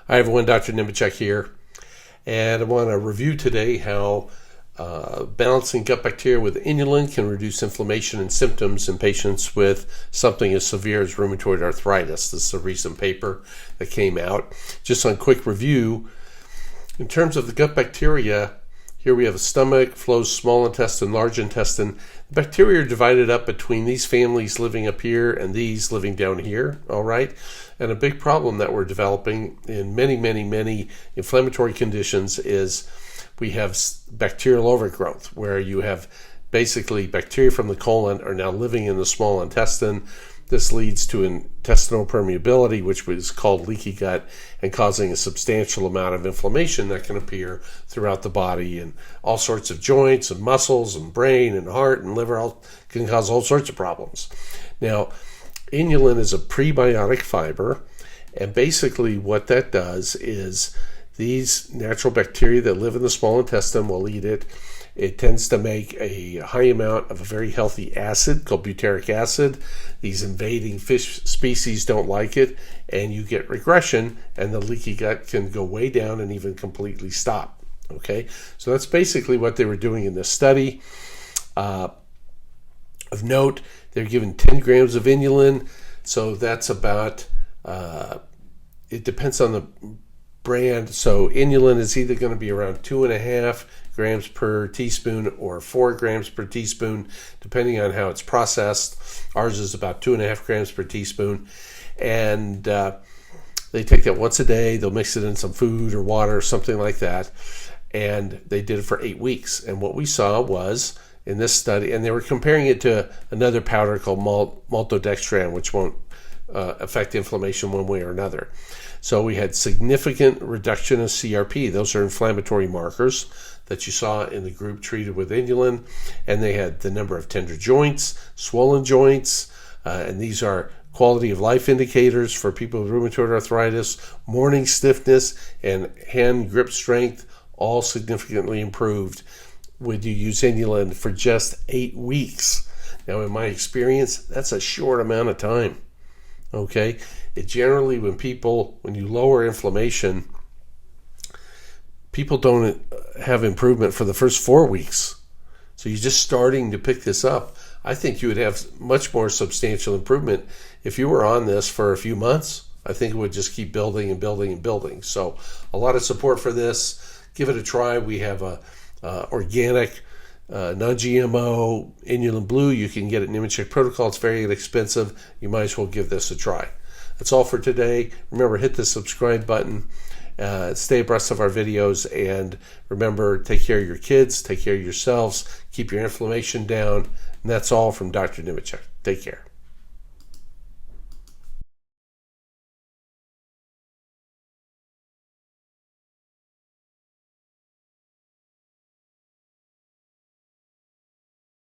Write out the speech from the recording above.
Hi everyone, Dr. Nemechek here, and I want to review today how balancing gut bacteria with inulin can reduce inflammation and symptoms in patients with something as severe as rheumatoid arthritis. This is a recent paper that came out. Just on quick review, in terms of the gut bacteria, here we have a stomach, flows, small intestine, large intestine. The bacteria are divided up between these families living up here and these living down here, all right? And a big problem that we're developing in many inflammatory conditions is we have bacterial overgrowth, where you have basically bacteria from the colon are now living in the small intestine. This leads to intestinal permeability, which is called leaky gut, and causing a substantial amount of inflammation that can appear throughout the body, and all sorts of joints and muscles and brain and heart and liver can cause all sorts of problems. Now, inulin is a prebiotic fiber, and basically what that does is these natural bacteria that live in the small intestine will eat it. It tends to make a high amount of a very healthy acid called butyric acid. These invading fish species don't like it, and you get regression, and the leaky gut can go way down and even completely stop. Okay, so that's basically what they were doing in this study. Of note, they're given 10 grams of inulin, so that's about, it depends on the brand. So inulin is either going to be around 2.5 grams per teaspoon or 4 grams per teaspoon, depending on how it's processed. Ours is about 2.5 grams per teaspoon. And they take that once a day. They'll mix it in some food or water or something like that. And they did it for 8 weeks. And what we saw was in this study, and they were comparing it to another powder called maltodextran, which won't affect inflammation one way or another. So we had significant reduction of CRP. Those are inflammatory markers that you saw in the group treated with inulin. And they had the number of tender joints, swollen joints, and these are quality of life indicators for people with rheumatoid arthritis, morning stiffness, and hand grip strength, all significantly improved when you use inulin for just 8 weeks. Now, in my experience, that's a short amount of time. Okay, it generally, when you lower inflammation, people don't have improvement for the first 4 weeks. So you're just starting to pick this up. I think you would have much more substantial improvement if you were on this for a few months. I think it would just keep building and building and building. So a lot of support for this. Give it a try. We have a organic, non-GMO inulin blue. You can get it in Nemechek protocol. It's very inexpensive. You might as well give this a try. That's all for today. Remember, hit the subscribe button. Stay abreast of our videos, and remember, take care of your kids, take care of yourselves, keep your inflammation down. And that's all from Dr. Nemechek. Take care.